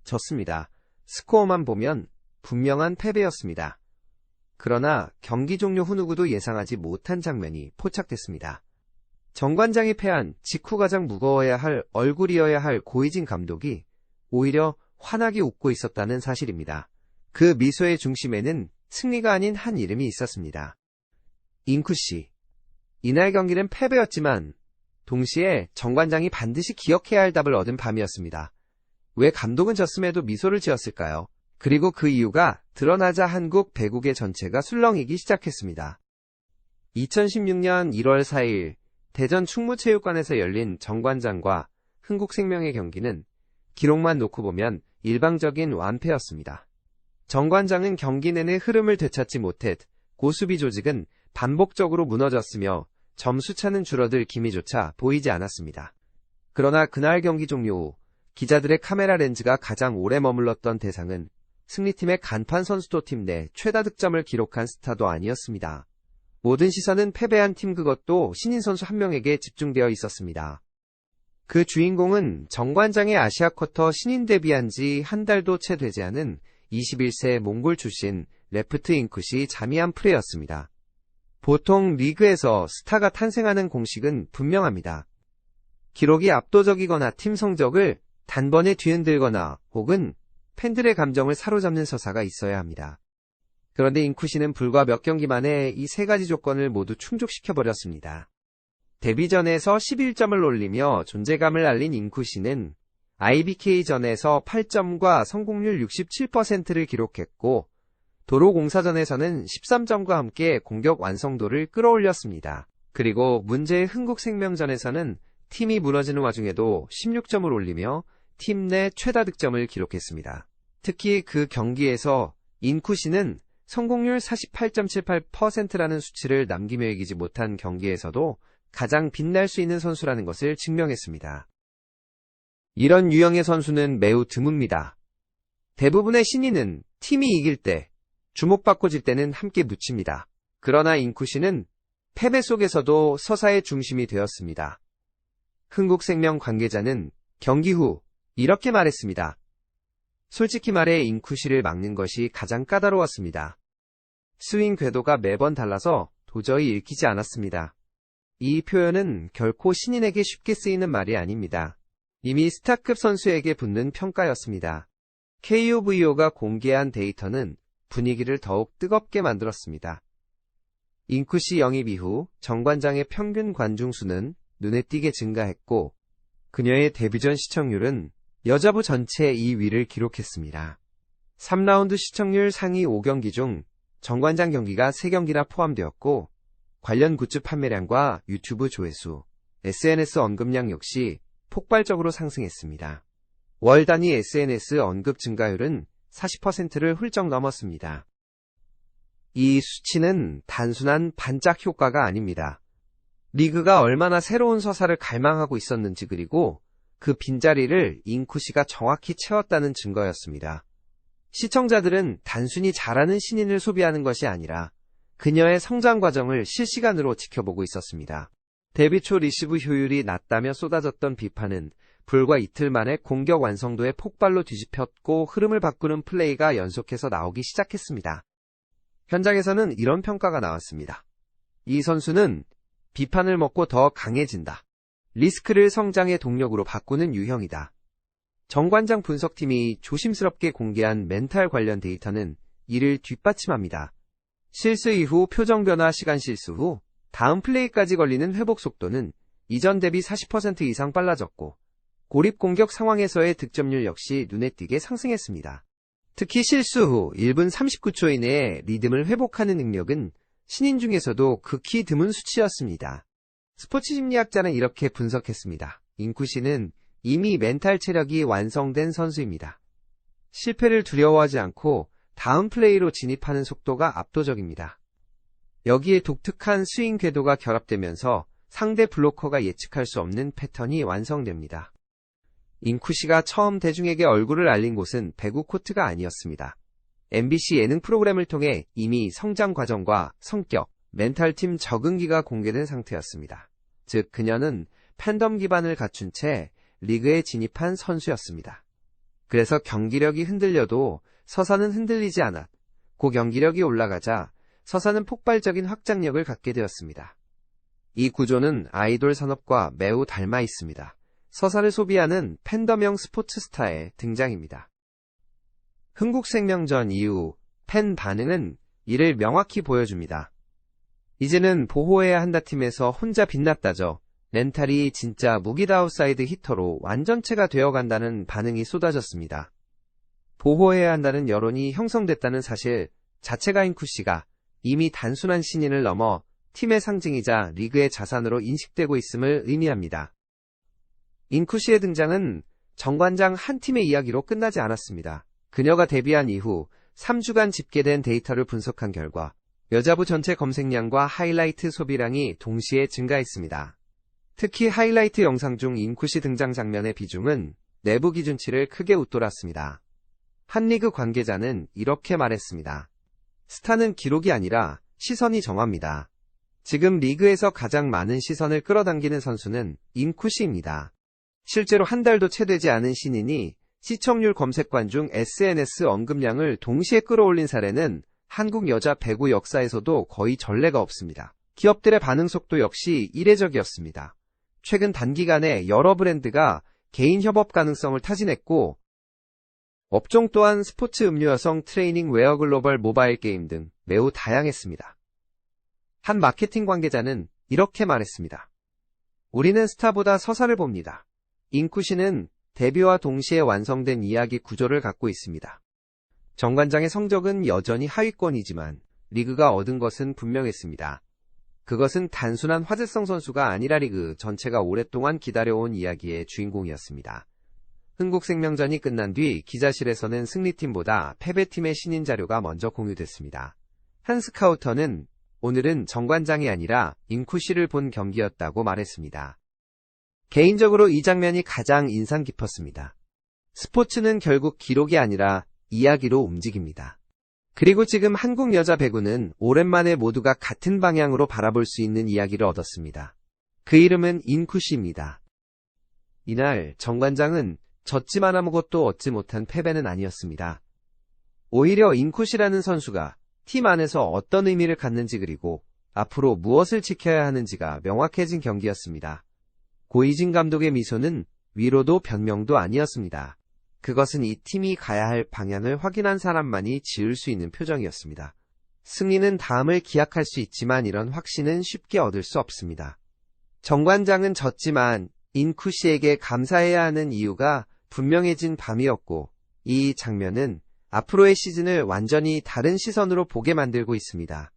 졌습니다. 스코어만 보면 분명한 패배였습니다. 그러나 경기 종료 후 누구도 예상하지 못한 장면이 포착됐습니다. 정관장이 패한 직후 가장 무거워야 할 얼굴이어야 할 고이진 감독이 오히려 환하게 웃고 있었다는 사실입니다. 그 미소의 중심에는 승리가 아닌 한 이름이 있었습니다. 잉쿠씨. 이날 경기는 패배였지만 동시에 정관장이 반드시 기억해야 할 답을 얻은 밤이었습니다. 왜 감독은 졌음에도 미소를 지었을까요? 그리고 그 이유가 드러나자 한국 배구계 전체가 술렁이기 시작했습니다. 2016년 1월 4일 대전 충무체육관에서 열린 정관장과 흥국생명의 경기는 기록만 놓고 보면 일방적인 완패였습니다. 정관장은 경기 내내 흐름을 되찾지 못했고 수비 조직은 반복적으로 무너졌으며 점수차는 줄어들 기미조차 보이지 않았습니다. 그러나 그날 경기 종료 후 기자들의 카메라 렌즈가 가장 오래 머물렀던 대상은 승리팀의 간판 선수도 팀 내 최다 득점을 기록한 스타도 아니었습니다. 모든 시선은 패배한 팀 그것도 신인 선수 한 명에게 집중되어 있었습니다. 그 주인공은 정관장의 아시아 쿼터 신인 데뷔한 지 한 달도 채 되지 않은 21세 몽골 출신 레프트 잉쿠시 자미안 프레였습니다. 보통 리그에서 스타가 탄생하는 공식은 분명합니다. 기록이 압도적이거나 팀 성적을 단번에 뒤흔들거나 혹은 팬들의 감정을 사로잡는 서사가 있어야 합니다. 그런데 잉쿠시는 불과 몇 경기 만에 이 세 가지 조건을 모두 충족시켜버렸습니다. 데뷔전에서 11점을 올리며 존재감을 알린 잉쿠시는 IBK전에서 8점과 성공률 67%를 기록했고 도로공사전에서는 13점과 함께 공격 완성도를 끌어올렸습니다. 그리고 문제의 흥국생명전에서는 팀이 무너지는 와중에도 16점을 올리며 팀 내 최다 득점을 기록했습니다. 특히 그 경기에서 잉쿠시는 성공률 48.78%라는 수치를 남기며 이기지 못한 경기에서도 가장 빛날 수 있는 선수라는 것을 증명했습니다. 이런 유형의 선수는 매우 드뭅니다. 대부분의 신인은 팀이 이길 때, 주목받고 질 때는 함께 묻힙니다. 그러나 잉쿠시는 패배 속에서도 서사의 중심이 되었습니다. 흥국생명 관계자는 경기 후 이렇게 말했습니다. 솔직히 말해 잉쿠시를 막는 것이 가장 까다로웠습니다. 스윙 궤도가 매번 달라서 도저히 읽히지 않았습니다. 이 표현은 결코 신인에게 쉽게 쓰이는 말이 아닙니다. 이미 스타급 선수에게 붙는 평가였습니다. KOVO가 공개한 데이터는 분위기를 더욱 뜨겁게 만들었습니다. 잉쿠시 영입 이후 정관장의 평균 관중 수는 눈에 띄게 증가했고 그녀의 데뷔전 시청률은 여자부 전체 2위를 기록했습니다. 3라운드 시청률 상위 5경기 중 정관장 경기가 3경기나 포함되었고 관련 굿즈 판매량과 유튜브 조회수, SNS 언급량 역시 폭발적으로 상승했습니다. 월 단위 SNS 언급 증가율은 40%를 훌쩍 넘었습니다. 이 수치는 단순한 반짝 효과가 아닙니다. 리그가 얼마나 새로운 서사를 갈망하고 있었는지 그리고 그 빈자리를 잉쿠시가 정확히 채웠다는 증거였습니다. 시청자들은 단순히 잘하는 신인을 소비하는 것이 아니라 그녀의 성장 과정을 실시간으로 지켜보고 있었습니다. 데뷔 초 리시브 효율이 낮다며 쏟아졌던 비판은 불과 이틀 만에 공격 완성도의 폭발로 뒤집혔고 흐름을 바꾸는 플레이가 연속해서 나오기 시작했습니다. 현장에서는 이런 평가가 나왔습니다. 이 선수는 비판을 먹고 더 강해진다. 리스크를 성장의 동력으로 바꾸는 유형이다. 정관장 분석팀이 조심스럽게 공개한 멘탈 관련 데이터는 이를 뒷받침합니다. 실수 이후 표정 변화 시간 실수 후 다음 플레이까지 걸리는 회복 속도는 이전 대비 40% 이상 빨라졌고 고립 공격 상황에서의 득점률 역시 눈에 띄게 상승했습니다. 특히 실수 후 1분 39초 이내에 리듬을 회복하는 능력은 신인 중에서도 극히 드문 수치였습니다. 스포츠 심리학자는 이렇게 분석했습니다. 잉쿠시는 이미 멘탈 체력이 완성된 선수입니다. 실패를 두려워하지 않고 다음 플레이로 진입하는 속도가 압도적입니다. 여기에 독특한 스윙 궤도가 결합되면서 상대 블로커가 예측할 수 없는 패턴이 완성됩니다. 잉쿠시가 처음 대중에게 얼굴을 알린 곳은 배구 코트가 아니었습니다. MBC 예능 프로그램을 통해 이미 성장 과정과 성격, 멘탈팀 적응기가 공개된 상태였습니다. 즉 그녀는 팬덤 기반을 갖춘 채 리그에 진입한 선수였습니다. 그래서 경기력이 흔들려도 서사는 흔들리지 않았고 경기력이 올라가자 서사는 폭발적인 확장력을 갖게 되었습니다. 이 구조는 아이돌 산업과 매우 닮아 있습니다. 서사를 소비하는 팬덤형 스포츠 스타의 등장입니다. 흥국생명전 이후 팬 반응은 이를 명확히 보여줍니다. 이제는 보호해야 한다 팀에서 혼자 빛났다죠. 렌탈이 진짜 무기드 아웃사이드 히터로 완전체가 되어간다는 반응이 쏟아졌습니다. 보호해야 한다는 여론이 형성됐다는 사실 자체가 인쿠씨가 이미 단순한 신인을 넘어 팀의 상징이자 리그의 자산으로 인식되고 있음을 의미합니다. 인쿠씨의 등장은 정관장 한 팀의 이야기로 끝나지 않았습니다. 그녀가 데뷔한 이후 3주간 집계된 데이터를 분석한 결과 여자부 전체 검색량과 하이라이트 소비량이 동시에 증가했습니다. 특히 하이라이트 영상 중 인쿠씨 등장 장면의 비중은 내부 기준치를 크게 웃돌았습니다. 한 리그 관계자는 이렇게 말했습니다. 스타는 기록이 아니라 시선이 정합니다. 지금 리그에서 가장 많은 시선을 끌어당기는 선수는 인쿠씨입니다. 실제로 한 달도 채 되지 않은 신인이 시청률 검색관 중 SNS 언급량을 동시에 끌어올린 사례는 한국 여자 배구 역사에서도 거의 전례가 없습니다. 기업들의 반응 속도 역시 이례적이었습니다. 최근 단기간에 여러 브랜드가 개인 협업 가능성을 타진했고 업종 또한 스포츠 음료 여성 트레이닝 웨어 글로벌 모바일 게임 등 매우 다양했습니다. 한 마케팅 관계자는 이렇게 말했습니다. 우리는 스타보다 서사를 봅니다. 인쿠씨는 데뷔와 동시에 완성된 이야기 구조를 갖고 있습니다. 정관장의 성적은 여전히 하위권이지만 리그가 얻은 것은 분명했습니다. 그것은 단순한 화제성 선수가 아니라 리그 전체가 오랫동안 기다려온 이야기의 주인공이었습니다. 흥국생명전이 끝난 뒤 기자실에서는 승리팀보다 패배팀의 신인 자료가 먼저 공유됐습니다. 한 스카우터는 오늘은 정관장이 아니라 인쿠씨를 본 경기였다고 말했습니다. 개인적으로 이 장면이 가장 인상 깊었습니다. 스포츠는 결국 기록이 아니라 이야기로 움직입니다. 그리고 지금 한국 여자 배구는 오랜만에 모두가 같은 방향으로 바라볼 수 있는 이야기를 얻었습니다. 그 이름은 인쿠씨입니다. 이날 정관장은 졌지만 아무것도 얻지 못한 패배는 아니었습니다. 오히려 인쿠씨라는 선수가 팀 안에서 어떤 의미를 갖는지 그리고 앞으로 무엇을 지켜야 하는지가 명확해진 경기였습니다. 고이진 감독의 미소는 위로도 변명도 아니었습니다. 그것은 이 팀이 가야 할 방향을 확인한 사람만이 지을 수 있는 표정이었습니다. 승리는 다음을 기약할 수 있지만 이런 확신은 쉽게 얻을 수 없습니다. 정관장은 졌지만 인쿠씨에게 감사해야 하는 이유가 분명해진 밤이었고 이 장면은 앞으로의 시즌을 완전히 다른 시선으로 보게 만들고 있습니다.